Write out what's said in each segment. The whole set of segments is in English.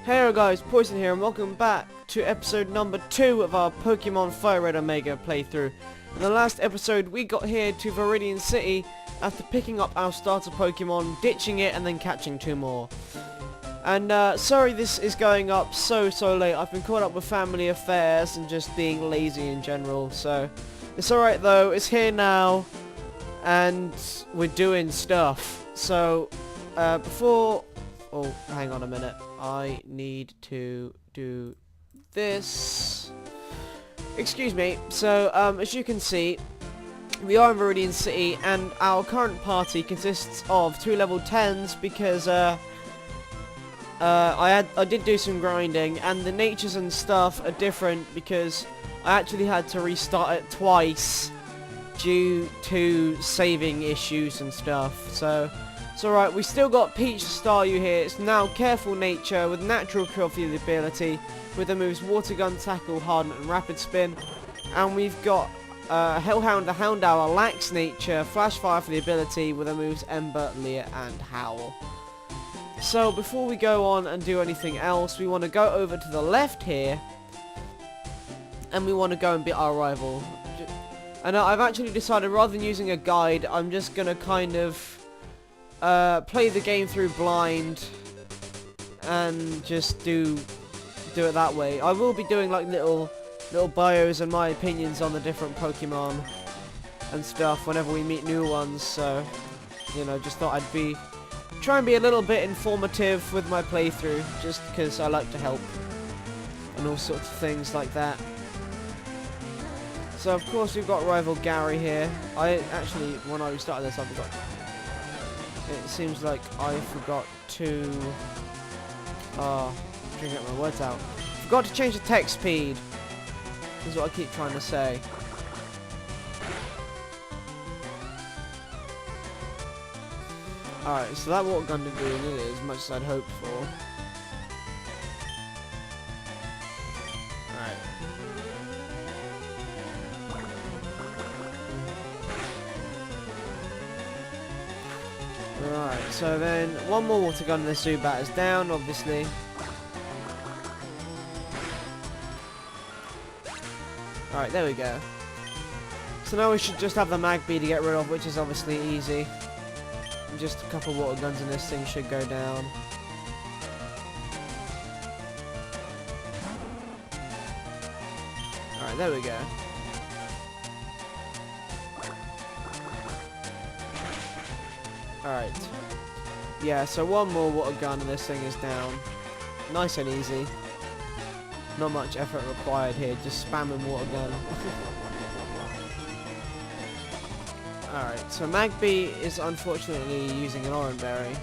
Hey guys, Poison here and welcome back to episode number 2 of our Pokemon FireRed Omega playthrough. In the last episode we got here to Viridian City after picking up our starter Pokemon, ditching it and then catching 2 more. And sorry this is going up so late. I've been caught up with family affairs and just being lazy in general, so it's alright though, it's here now and we're doing stuff. So before... oh, hang on a minute. I need to do this. Excuse me. So, as you can see, we are in Viridian City, and our current party consists of 2 level 10s because I did do some grinding, and the natures and stuff are different because I actually had to restart it twice due to saving issues and stuff. So it's alright, we still got Peach to star you here. It's now Careful Nature with Natural Cure for the ability, with the moves Water Gun, Tackle, Harden and Rapid Spin. And we've got Hellhound the Houndour, Lax Nature, Flash Fire for the ability, with the moves Ember, Leer and Howl. So before we go on and do anything else, we want to go over to the left here, and we want to go and beat our rival. And I've actually decided, rather than using a guide, I'm just going to kind of play the game through blind and just do it that way. I will be doing like little bios and my opinions on the different Pokemon and stuff whenever we meet new ones, so you know, just thought I'd try and be a little bit informative with my playthrough, just because I like to help and all sorts of things like that. So of course we've got rival Gary here. I actually, when I restarted this, I forgot. It seems like I forgot to... trying to get my words out. Forgot to change the text speed. Is what I keep trying to say. Alright, so that water gun didn't do nearly as much as I'd hoped for. Alright. Alright, so then one more water gun and the Zubat is down, obviously. Alright, there we go. So now we should just have the Magby to get rid of, which is obviously easy. Just a couple water guns and this thing should go down. Alright, there we go. Alright. Yeah, so one more water gun and this thing is down. Nice and easy. Not much effort required here, just spamming water gun. Alright, so Magby is unfortunately using an Orange Berry.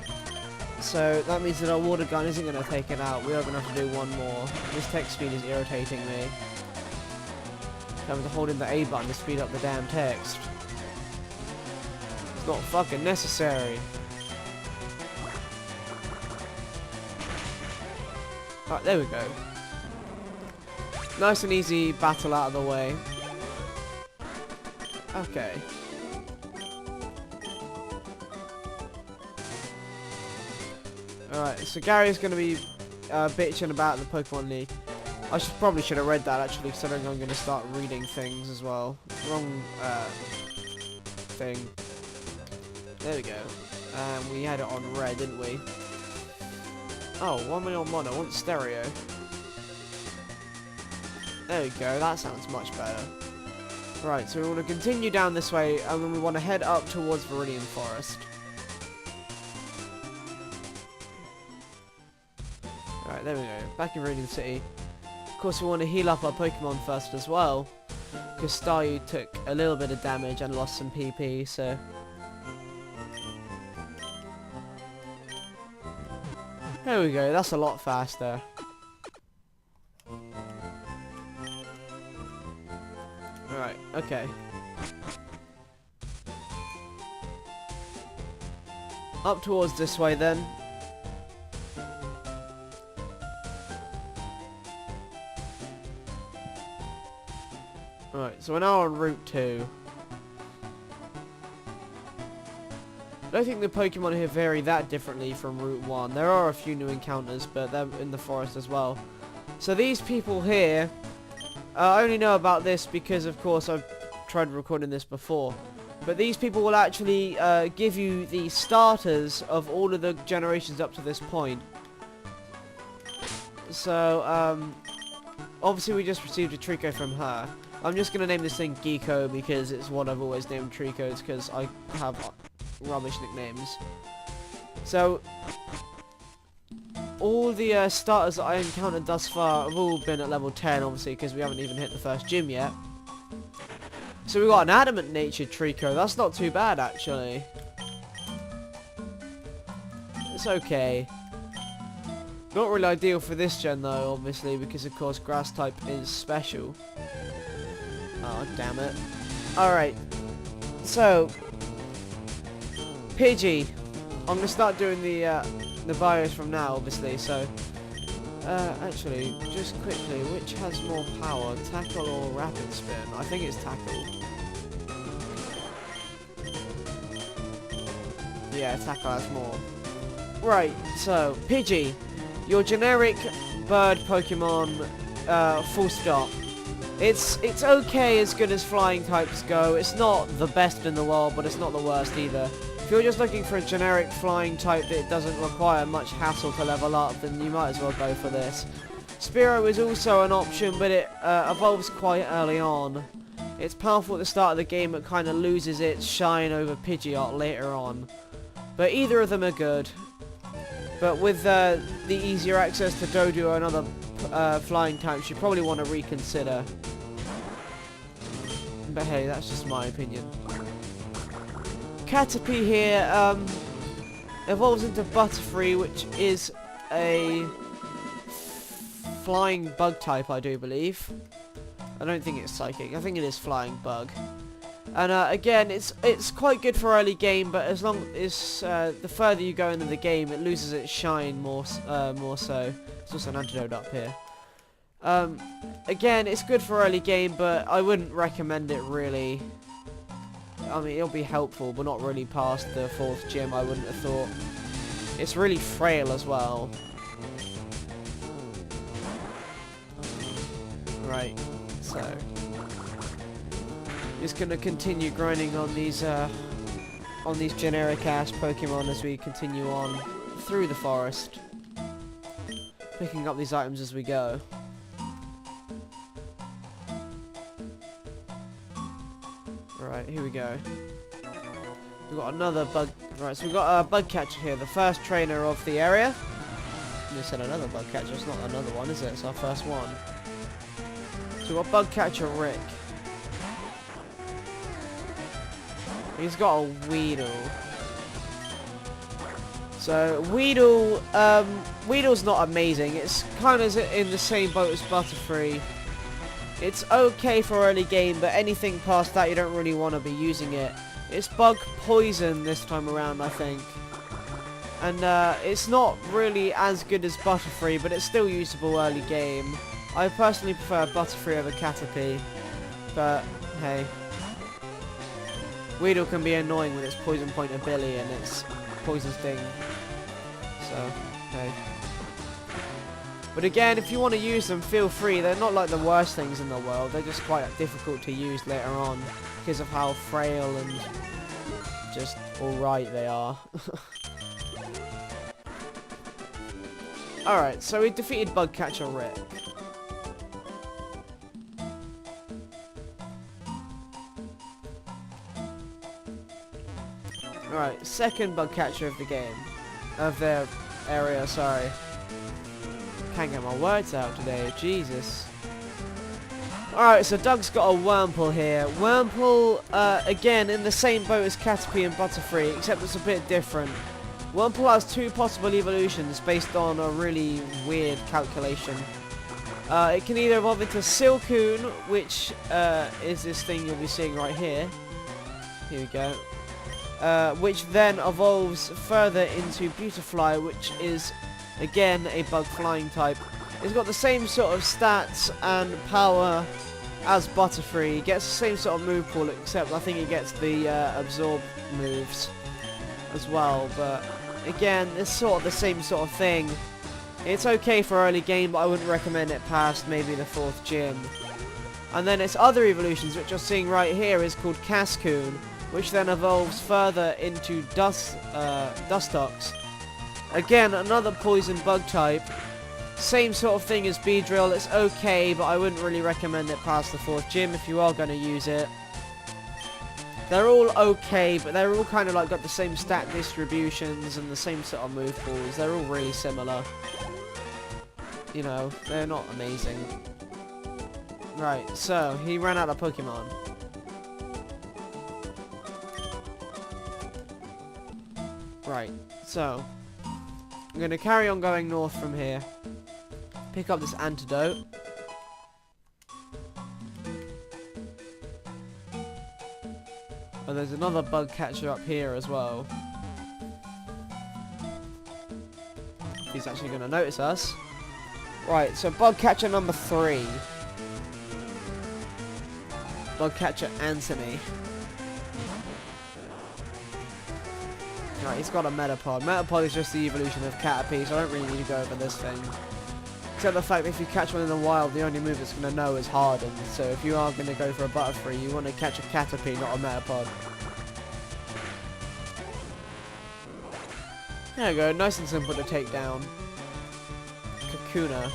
So that means that our water gun isn't going to take it out. We are going to have to do one more. This text speed is irritating me. Having to hold in the A button to speed up the damn text. It's not fucking necessary. Alright, there we go. Nice and easy battle out of the way. Okay. Alright, so Gary's going to be bitching about the Pokemon League. I probably should have read that actually, considering I'm going to start reading things as well. Wrong thing. There we go. We had it on red, didn't we? Oh, 1 million mono, I want stereo. There we go, that sounds much better. Right, so we want to continue down this way, and then we want to head up towards Viridian Forest. Alright, there we go, back in Viridian City. Of course, we want to heal up our Pokemon first as well, because Staryu took a little bit of damage and lost some PP, so... There we go, that's a lot faster. Alright, okay. Up towards this way then. Alright, so we're now on Route 2. don't think the Pokemon here vary that differently from Route 1. There are a few new encounters, but they're in the forest as well. So these people here, I only know about this because, of course, I've tried recording this before. But these people will actually give you the starters of all of the generations up to this point. So, obviously we just received a Trico from her. I'm just going to name this thing Geeko because it's what I've always named Tricos because I have rubbish nicknames. So, all the starters that I encountered thus far have all been at level 10, obviously, because we haven't even hit the first gym yet. So we got an adamant natured Trico. That's not too bad, actually. It's okay. Not really ideal for this gen, though, obviously, because, of course, grass type is special. Oh, damn it. Alright. So, Pidgey. I'm going to start doing the bios from now, obviously, so... actually, just quickly, which has more power, Tackle or Rapid Spin? I think it's Tackle. Yeah, Tackle has more. Right, so, Pidgey, your generic bird Pokemon, full stop. It's okay as good as flying types go. It's not the best in the world, but it's not the worst either. If you're just looking for a generic flying type that doesn't require much hassle to level up, then you might as well go for this. Spearow is also an option, but it evolves quite early on. It's powerful at the start of the game, but kind of loses its shine over Pidgeot later on. But either of them are good. But with the easier access to Doduo and other flying types, you probably want to reconsider. But hey, that's just my opinion. Caterpie here evolves into Butterfree, which is a flying bug type, I do believe. I don't think it's psychic. I think it is flying bug. And again, it's quite good for early game, but as long as the further you go into the game, it loses its shine more so. There's also an antidote up here. Again, it's good for early game, but I wouldn't recommend it really. I mean, it'll be helpful, but not really past the 4th gym, I wouldn't have thought. It's really frail as well. Right, so... just gonna continue grinding on these generic-ass Pokemon as we continue on through the forest. Picking up these items as we go. Right, here we go. We've got another bug... Right, so we've got a bug catcher here, the first trainer of the area. I said another bug catcher, it's not another one, is it? It's our first one. So we've got bug catcher Rick. He's got a Weedle. So, Weedle, Weedle's not amazing. It's kind of in the same boat as Butterfree. It's okay for early game, but anything past that you don't really want to be using it. It's bug poison this time around, I think. And it's not really as good as Butterfree, but it's still usable early game. I personally prefer Butterfree over Caterpie, but hey. Weedle can be annoying with its Poison Point ability and its Poison Sting. So, hey. But again, if you want to use them, feel free. They're not like the worst things in the world. They're just quite difficult to use later on because of how frail and just alright they are. Alright, so we defeated Bug Catcher Rick. Alright, second bug catcher of the game. Of the area, sorry. Can't get my words out today, Jesus. Alright, so Doug's got a Wurmple here. Wurmple, again, in the same boat as Caterpie and Butterfree, except it's a bit different. Wurmple has 2 possible evolutions based on a really weird calculation. It can either evolve into Silcoon, which is this thing you'll be seeing right here. Here we go. Which then evolves further into Beautifly, which is, again, a bug flying type. It's got the same sort of stats and power as Butterfree. It gets the same sort of move pool, except I think it gets the Absorb moves. as well, but again, it's sort of the same sort of thing. It's okay for early game, but I wouldn't recommend it past maybe the 4th gym. And then its other evolutions, which you're seeing right here, is called Cascoon, which then evolves further into Dustox. Again, another poison bug type. Same sort of thing as Beedrill. It's okay, but I wouldn't really recommend it past the 4th gym if you are going to use it. They're all okay, but they're all kind of like got the same stat distributions and the same sort of move pools. They're all really similar. You know, they're not amazing. Right, so he ran out of Pokemon. Right, so I'm going to carry on going north from here. Pick up this antidote. Oh, there's another bug catcher up here as well. He's actually going to notice us. Right, so bug catcher number 3. Bug catcher Anthony. Right, he's got a Metapod. Metapod is just the evolution of Caterpie, so I don't really need to go over this thing. Except the fact that if you catch one in the wild, the only move it's going to know is Harden. So if you are going to go for a Butterfree, you want to catch a Caterpie, not a Metapod. There we go, nice and simple to take down. Kakuna.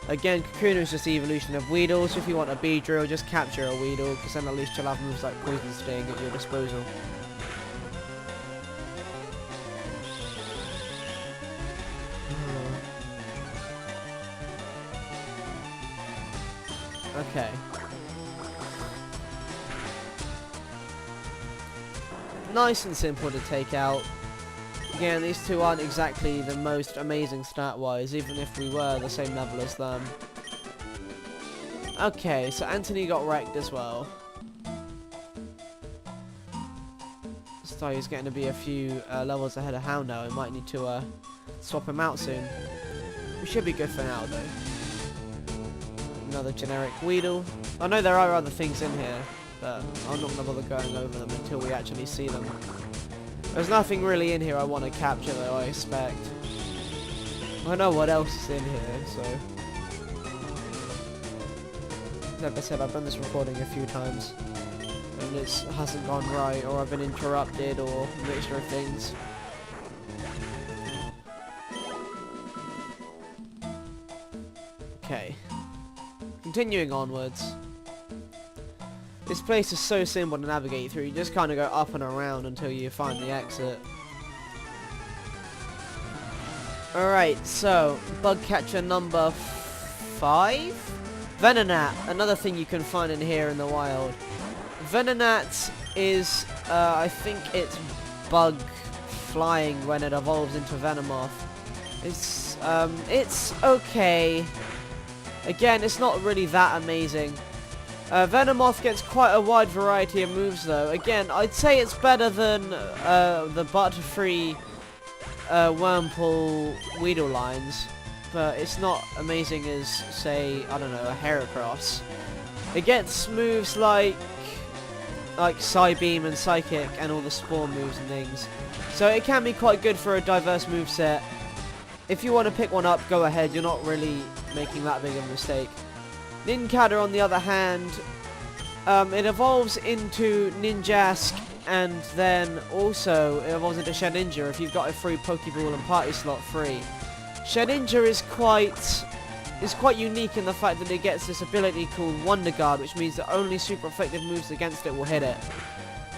Again, Kakuna is just the evolution of Weedle, so if you want a Beedrill, just capture a Weedle, because then at least you'll have moves like Poison Sting at your disposal. Okay. Nice and simple to take out. Again, these two aren't exactly the most amazing stat-wise, even if we were the same level as them. Okay, so Anthony got wrecked as well. So he's getting to be a few levels ahead of Hound now. We might need to swap him out soon. We should be good for now, though. Another generic Weedle. I know there are other things in here, but I'm not going to bother going over them until we actually see them. There's nothing really in here I want to capture, though, I expect. I know what else is in here, so... Like I said, I've done this recording a few times, and it hasn't gone right, or I've been interrupted, or a mixture of things. Okay. Continuing onwards. This place is so simple to navigate through, you just kind of go up and around until you find the exit. Alright, so, bug catcher number 5? Venonat, another thing you can find in here in the wild. Venonat is, I think it's bug flying when it evolves into Venomoth. It's okay. Again, it's not really that amazing. Venomoth gets quite a wide variety of moves though. Again, I'd say it's better than the Butterfree, Wurmple, Weedle lines, but it's not amazing as, say, I don't know, a Heracross. It gets moves like Psybeam and Psychic and all the Spore moves and things. So it can be quite good for a diverse moveset. If you want to pick one up, go ahead. You're not really making that big of a mistake. Nincada, on the other hand, it evolves into Ninjask, and then also it evolves into Shedinja if you've got a free Pokeball and Party Slot free. Shedinja is quite unique in the fact that it gets this ability called Wonder Guard, which means that only super effective moves against it will hit it.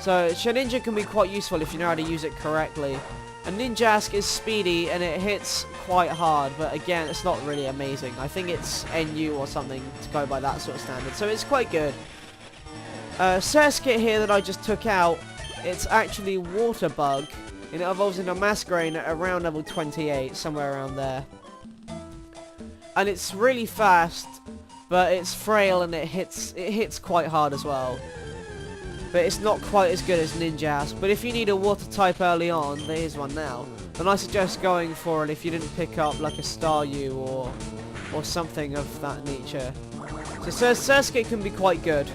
So Shedinja can be quite useful if you know how to use it correctly. And Ninjask is speedy and it hits quite hard, but again, it's not really amazing. I think it's NU or something to go by that sort of standard, so it's quite good. Surskit here that I just took out, it's actually Water Bug, and it evolves into Masquerain at around level 28, somewhere around there. And it's really fast, but it's frail and it hits quite hard as well. But it's not quite as good as Ninjask. But if you need a water type early on, there is one now, then I suggest going for it if you didn't pick up like a Staryu or something of that nature. So Surskit can be quite good.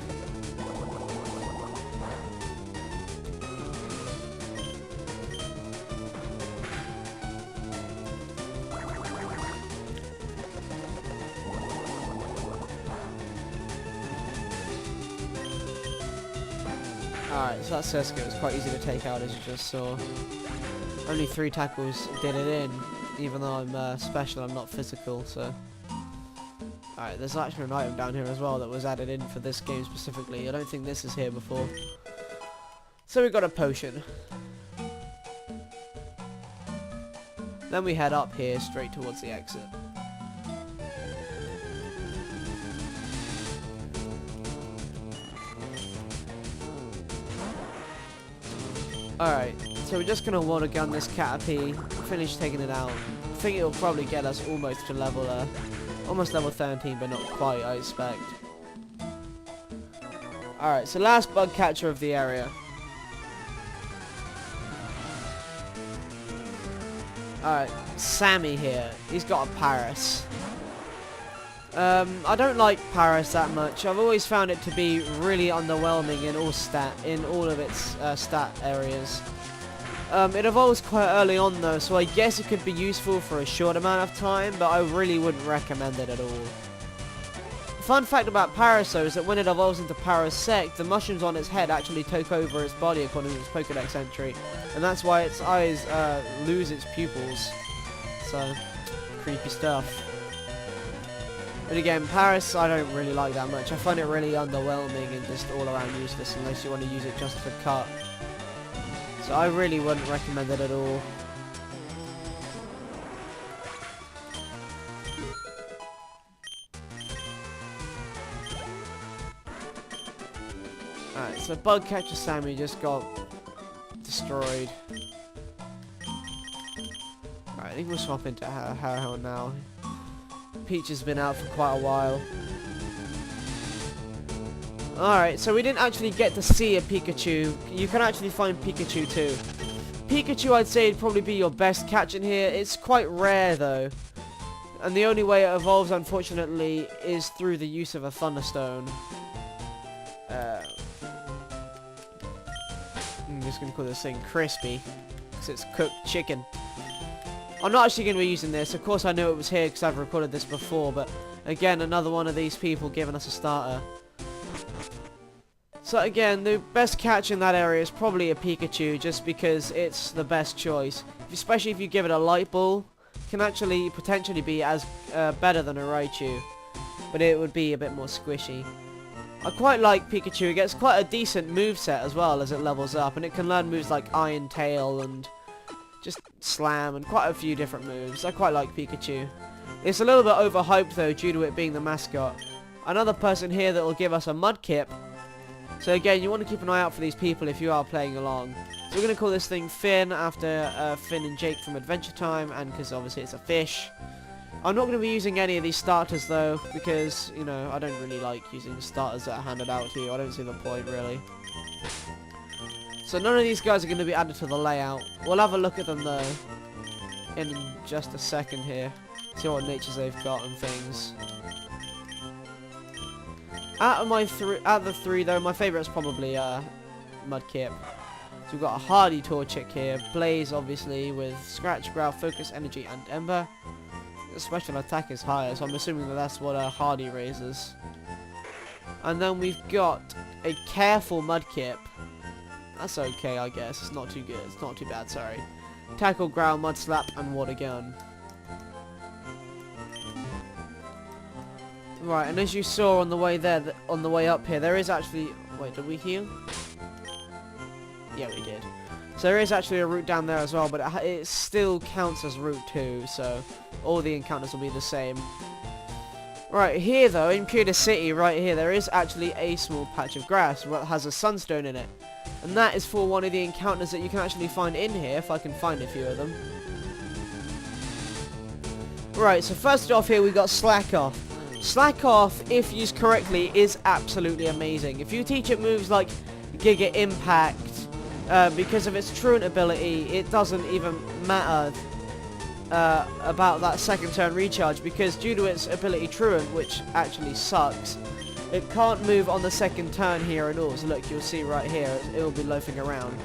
Alright, so that Surskit was quite easy to take out, as you just saw. Only 3 tackles did it in, even though I'm special, I'm not physical, so... Alright, there's actually an item down here as well that was added in for this game specifically. I don't think this is here before. So we got a potion. Then we head up here straight towards the exit. Alright, so we're just going to water gun this Caterpie, finish taking it out. I think it will probably get us almost to level, almost level 13, but not quite, I expect. Alright, so last bug catcher of the area. Alright, Sammy here. He's got a Paris. I don't like Paris that much. I've always found it to be really underwhelming in all of its stat areas. It evolves quite early on though, so I guess it could be useful for a short amount of time, but I really wouldn't recommend it at all. Fun fact about Paris though is that when it evolves into Parasect, the mushrooms on its head actually take over its body according to its Pokedex entry, and that's why its eyes lose its pupils. So, creepy stuff. But again, Paris I don't really like that much. I find it really underwhelming and just all around useless unless you want to use it just for cut. So I really wouldn't recommend it at all. Alright, so Bug Catcher Sammy just got destroyed. Alright, I think we'll swap into HEYO now. Peach has been out for quite a while. Alright, so we didn't actually get to see a Pikachu. You can actually find Pikachu too. Pikachu I'd say would probably be your best catch in here. It's quite rare though. And the only way it evolves unfortunately is through the use of a Thunderstone. I'm just going to call this thing Crispy. Because it's cooked chicken. I'm not actually going to be using this. Of course I knew it was here because I've recorded this before. But again, another one of these people giving us a starter. So again, the best catch in that area is probably a Pikachu, just because it's the best choice. Especially if you give it a Light Ball, it can actually potentially be as better than a Raichu, but it would be a bit more squishy. I quite like Pikachu. It gets quite a decent moveset as well as it levels up, and it can learn moves like Iron Tail and just Slam and quite a few different moves. I quite like Pikachu. It's a little bit overhyped though due to it being the mascot. Another person here that will give us a Mudkip. So again, you want to keep an eye out for these people if you are playing along. So we're going to call this thing Finn after Finn and Jake from Adventure Time, and because obviously it's a fish. I'm not going to be using any of these starters though, because, you know, I don't really like using starters that are handed out to you. I don't see the point really. So none of these guys are going to be added to the layout. We'll have a look at them though in just a second here. See what natures they've got and things. Out of the three though, my favourite is probably Mudkip. So we've got a Hardy Torchic here, Blaze obviously with Scratch, Growl, Focus, Energy and Ember. The special attack is higher, so I'm assuming that that's what Hardy raises. And then we've got a Careful Mudkip. That's okay, I guess. It's not too good. It's not too bad, sorry. Tackle, Growl, Mud Slap and Water Gun. Right, and as you saw on the way there, on the way up here, there is actually... Wait, did we heal? Yeah, we did. So there is actually a route down there as well, but it still counts as Route 2, so all the encounters will be the same. Right, here though, in Pewter City, right here, there is actually a small patch of grass that has a sunstone in it. And that is for one of the encounters that you can actually find in here, if I can find a few of them. Right, so first off here we got Slack Off. Slack Off, if used correctly, is absolutely amazing. If you teach it moves like Giga Impact, because of its Truant ability, it doesn't even matter about that second turn recharge, because due to its ability Truant, which actually sucks, it can't move on the second turn here at all. So look, you'll see right here, it will be loafing around.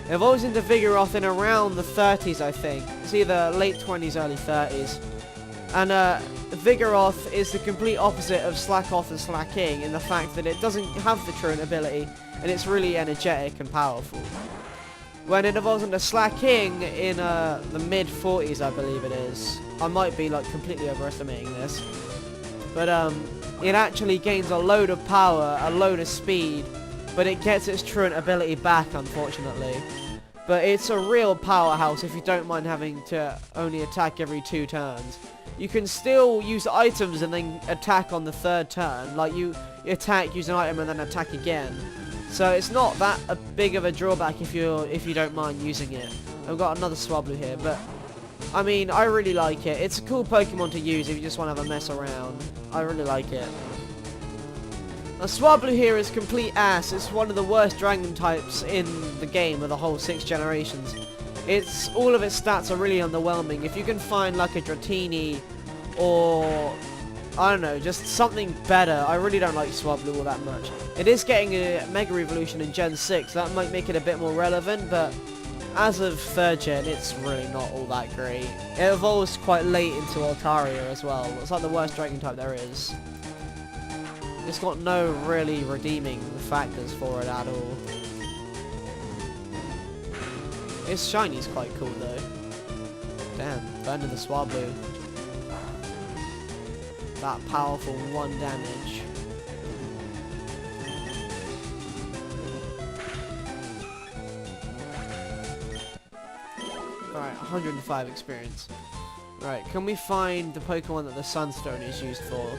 It evolves into Vigoroth in around the 30s, I think. It's either late 20s, early 30s. And Vigoroth is the complete opposite of Slackoth and Slacking in the fact that it doesn't have the Truant ability, and it's really energetic and powerful. When it evolves into Slacking in the mid-40s, I believe it is. I might be like completely overestimating this. But it actually gains a load of power, a load of speed, but it gets its Truant ability back, unfortunately. But it's a real powerhouse if you don't mind having to only attack every 2 turns. You can still use items and then attack on the 3rd turn. Like you attack, use an item, and then attack again. So it's not that big of a drawback if you don't mind using it. I've got another Swablu here, but I mean, I really like it. It's a cool Pokemon to use if you just want to have a mess around. I really like it. Now, Swablu here is complete ass. It's one of the worst dragon types in the game of the whole 6 generations. All of its stats are really underwhelming. If you can find like a Dratini or I don't know, just something better. I really don't like Swablu all that much. It is getting a Mega Evolution in Gen 6. That might make it a bit more relevant, but as of 3rd gen, it's really not all that great. It evolves quite late into Altaria as well. It's like the worst dragon type there is. It's got no really redeeming factors for it at all. Its shiny's quite cool though. Damn, burning the Swablu. That powerful 1 damage. Alright, 105 experience. Right, can we find the Pokemon that the Sunstone is used for?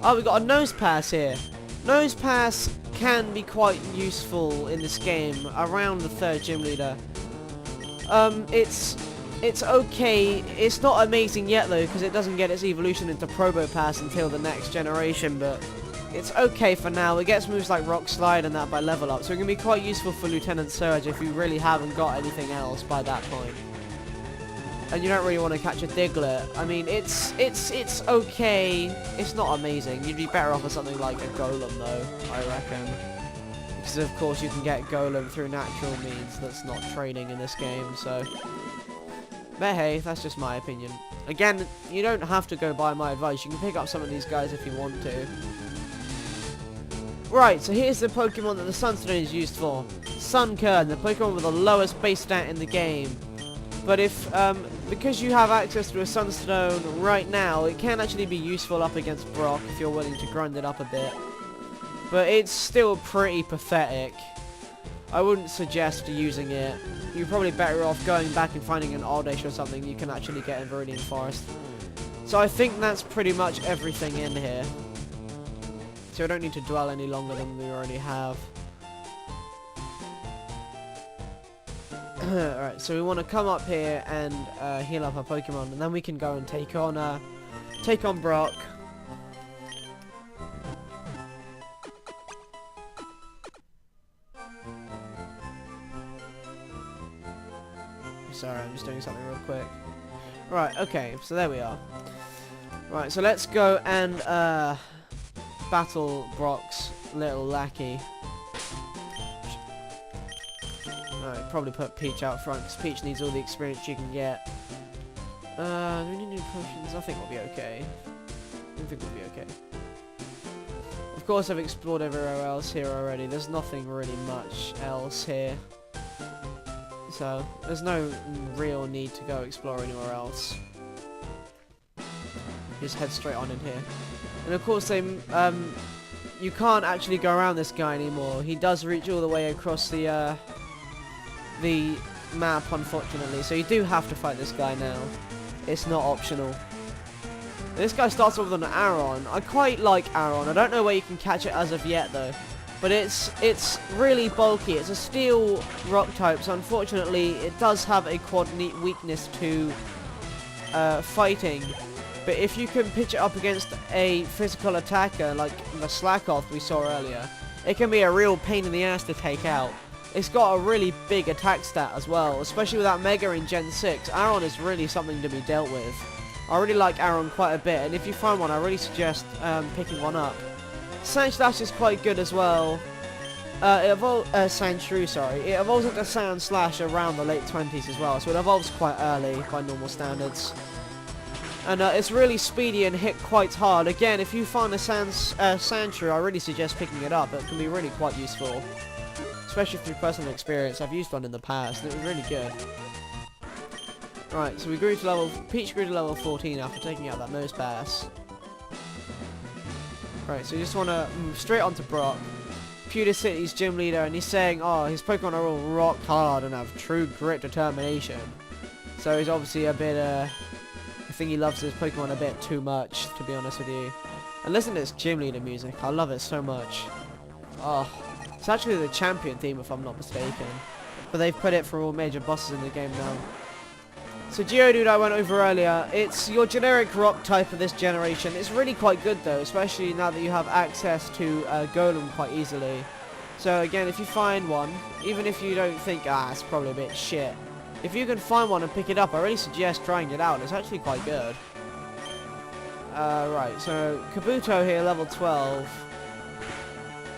Oh, we got a Nose Pass here. Nose Pass can be quite useful in this game around the 3rd gym leader. It's okay. It's not amazing yet though, because it doesn't get its evolution into Probopass until the next generation, but it's okay for now. It gets moves like Rock Slide and that by level up, so it can be quite useful for Lieutenant Surge if you really haven't got anything else by that point. And you don't really want to catch a Diglett. I mean, it's okay. It's not amazing. You'd be better off with something like a Golem though, I reckon. Because of course you can get Golem through natural means that's not training in this game, so... But hey, that's just my opinion. Again, you don't have to go by my advice. You can pick up some of these guys if you want to. Right, so here's the Pokemon that the Sunstone is used for. Sunkern, the Pokemon with the lowest base stat in the game. But if, because you have access to a Sunstone right now, it can actually be useful up against Brock if you're willing to grind it up a bit. But it's still pretty pathetic. I wouldn't suggest using it. You're probably better off going back and finding an Oddish or something you can actually get in Viridian Forest. So I think that's pretty much everything in here. So I don't need to dwell any longer than we already have. Alright, so we want to come up here and heal up our Pokemon, and then we can go and take on Brock. Sorry, I'm just doing something real quick. Right, okay, so there we are. Right, so let's go and battle Brock's little lackey. Alright, probably put Peach out front, because Peach needs all the experience she can get. Do we need new potions? I think we'll be okay. I think we'll be okay. Of course, I've explored everywhere else here already. There's nothing really much else here. So, there's no real need to go explore anywhere else. Just head straight on in here. And of course, you can't actually go around this guy anymore. He does reach all the way across the map, unfortunately. So you do have to fight this guy now. It's not optional. This guy starts off with an Aron. I quite like Aron. I don't know where you can catch it as of yet, though. But it's really bulky. It's a steel rock type, so unfortunately it does have a quad weakness to fighting. But if you can pitch it up against a physical attacker like the Slackoth we saw earlier, it can be a real pain in the ass to take out. It's got a really big attack stat as well, especially with that Mega in Gen 6. Aron is really something to be dealt with. I really like Aron quite a bit, and if you find one, I really suggest picking one up. Sand Slash is quite good as well. It evolves, Sandshrew, sorry. It evolves into Sand Slash around the late 20s as well, so it evolves quite early by normal standards. And it's really speedy and hit quite hard. Again, if you find a Sandshrew, I really suggest picking it up. It can be really quite useful. Especially through personal experience. I've used one in the past, and it was really good. Right, so we grew to Peach grew to level 14 after taking out that Nose Pass. Right, so you just want to move straight onto Brock. Pewter City's gym leader, and he's saying, oh, his Pokemon are all rock hard and have true grit determination. So he's obviously a bit, I think he loves his Pokemon a bit too much, to be honest with you. And listen to this gym leader music, I love it so much. Oh, it's actually the champion theme if I'm not mistaken. But they've put it for all major bosses in the game now. So Geodude I went over earlier, it's your generic rock type of this generation. It's really quite good though, especially now that you have access to Golem quite easily. So again, if you find one, even if you don't think, it's probably a bit shit, if you can find one and pick it up, I really suggest trying it out. It's actually quite good. Right, so Kabuto here, level 12.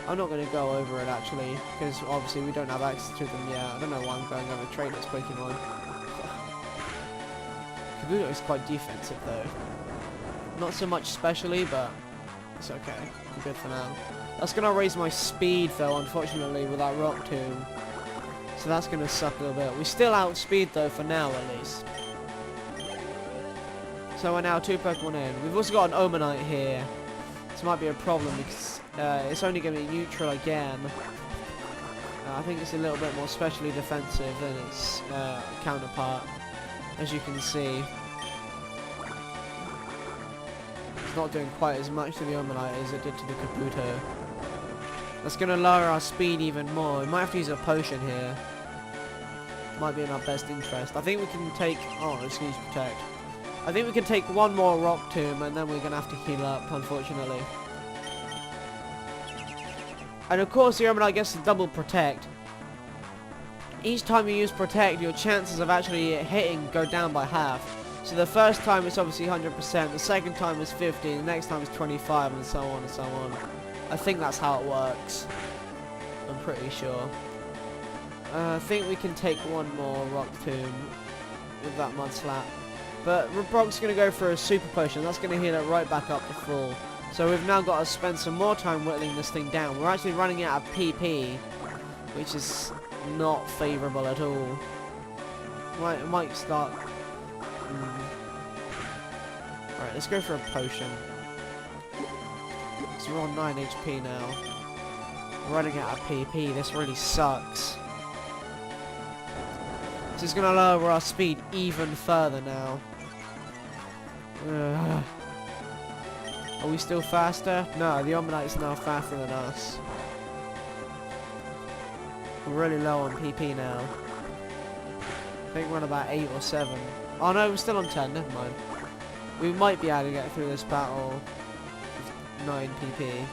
I'm not going to go over it actually, because obviously we don't have access to them yet. I don't know why I'm going over Trader's Pokemon. Kabuto is quite defensive though. Not so much specially, but it's okay. I'm good for now. That's going to raise my speed though, unfortunately, with that Rock Tomb. So that's going to suck a little bit. We still outspeed though, for now at least. So we're now 2 Pokemon in. We've also got an Omanite here. This might be a problem because it's only going to be neutral again. I think it's a little bit more specially defensive than its counterpart. As you can see, it's not doing quite as much to the Omanite as it did to the Kabuto. That's going to lower our speed even more. We might have to use a potion here. Might be in our best interest. I think we can take... Oh, excuse Protect. I think we can take one more Rock Tomb and then we're going to have to heal up, unfortunately. And of course the Omanite gets to double Protect. Each time you use Protect, your chances of actually hitting go down by half. So the first time it's obviously 100%, the second time is 50, the next time is 25, and so on and so on. I think that's how it works. I'm pretty sure. I think we can take one more Rock Tomb with that Mud Slap. But Brock's going to go for a Super Potion. That's going to heal it right back up to full. So we've now got to spend some more time whittling this thing down. We're actually running out of PP, which is not favourable at all. Might start... Alright, let's go for a potion. So we're on 9 HP now. We're running out of PP, this really sucks. This is going to lower our speed even further now. Are we still faster? No, the Omanite is now faster than us. We're really low on PP now. I think we're on about 8 or 7. Oh no, we're still on 10, never mind. We might be able to get through this battle with 9 PP.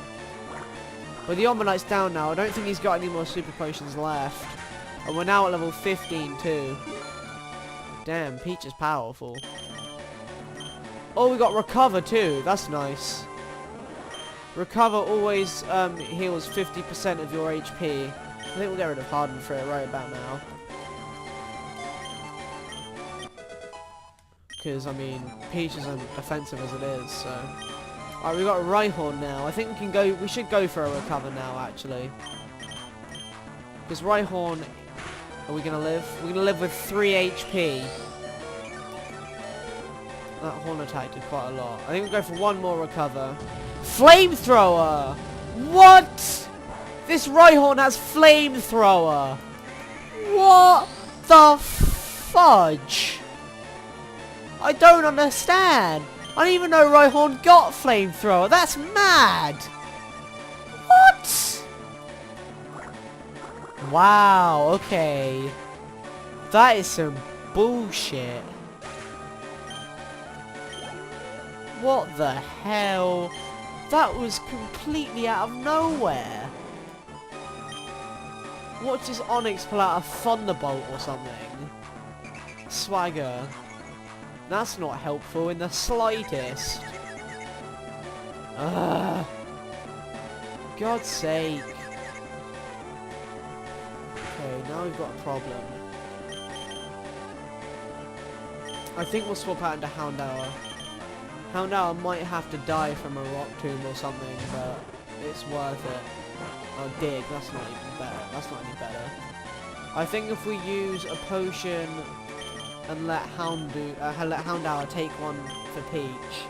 But the Omanite's down now. I don't think he's got any more Super Potions left. And we're now at level 15 too. Damn, Peach is powerful. Oh, we got Recover too. That's nice. Recover always heals 50% of your HP. I think we'll get rid of Harden for it right about now. Because, I mean, Peach isn't offensive as it is, so... Alright, we've got Rhyhorn now. I think we can go... We should go for a Recover now, actually. Because Rhyhorn... Are we going to live? We're going to live with 3 HP. That Horn attack did quite a lot. I think we'll go for one more Recover. Flamethrower! What?! This Rhyhorn has Flamethrower! What the fudge? I don't understand. I didn't even know Rhyhorn got Flamethrower. That's mad. What? Wow, okay. That is some bullshit. What the hell? That was completely out of nowhere. What, does Onyx pull out a Thunderbolt or something? Swagger. That's not helpful in the slightest. Ugh. God's sake. Okay, now we've got a problem. I think we'll swap out into Houndour. Houndour might have to die from a rock tomb or something, but it's worth it. Oh, dig, that's not even better. That's not any better. I think if we use a potion and let Houndour take one for Peach,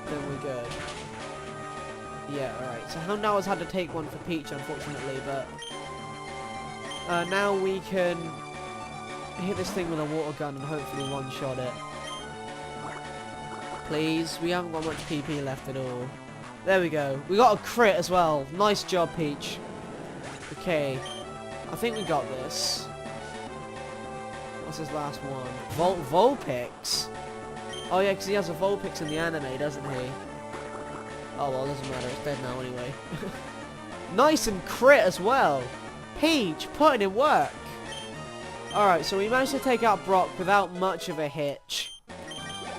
then we're good. Yeah, alright. So Houndour's had to take one for Peach, unfortunately, but now we can hit this thing with a water gun and hopefully one-shot it. Please, we haven't got much PP left at all. There we go. We got a crit as well. Nice job, Peach. Okay. I think we got this. What's his last one? Vulpix? Oh yeah, because he has a Vulpix in the anime, doesn't he? Oh well, doesn't matter. It's dead now anyway. Nice and crit as well. Peach, putting in work. Alright, so we managed to take out Brock without much of a hitch.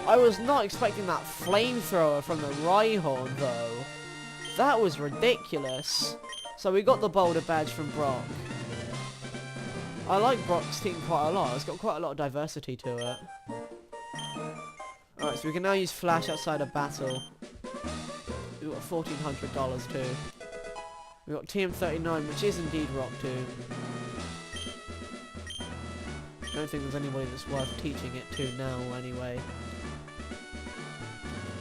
I was not expecting that flamethrower from the Rhyhorn, though. That was ridiculous. So we got the Boulder Badge from Brock. I like Brock's team quite a lot. It's got quite a lot of diversity to it. Alright, so we can now use Flash outside of battle. We've got $1,400 too. We've got TM39, which is indeed Rock 2. I don't think there's anybody that's worth teaching it to now, anyway.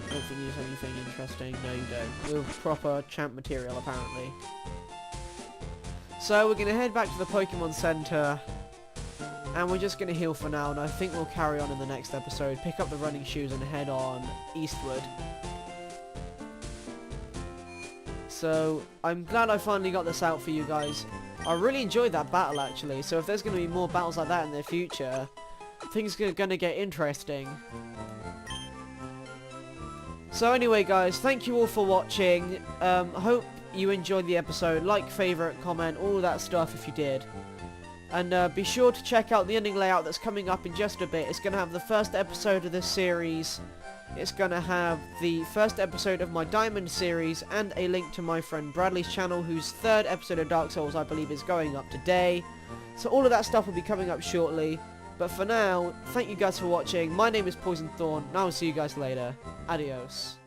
I don't think you have anything interesting. No, you don't. We have proper champ material, apparently. So, we're going to head back to the Pokemon Center. And we're just going to heal for now. And I think we'll carry on in the next episode. Pick up the running shoes and head on eastward. So, I'm glad I finally got this out for you guys. I really enjoyed that battle, actually. So if there's going to be more battles like that in the future, things are going to get interesting. So anyway, guys, thank you all for watching. I hope you enjoyed the episode. Like, favourite, comment, all that stuff if you did. And be sure to check out the ending layout that's coming up in just a bit. It's going to have the first episode of this series. It's going to have the first episode of my Diamond series and a link to my friend Bradley's channel, whose third episode of Dark Souls I believe is going up today. So all of that stuff will be coming up shortly. But for now, thank you guys for watching. My name is PoisonThorn, and I will see you guys later. Adios.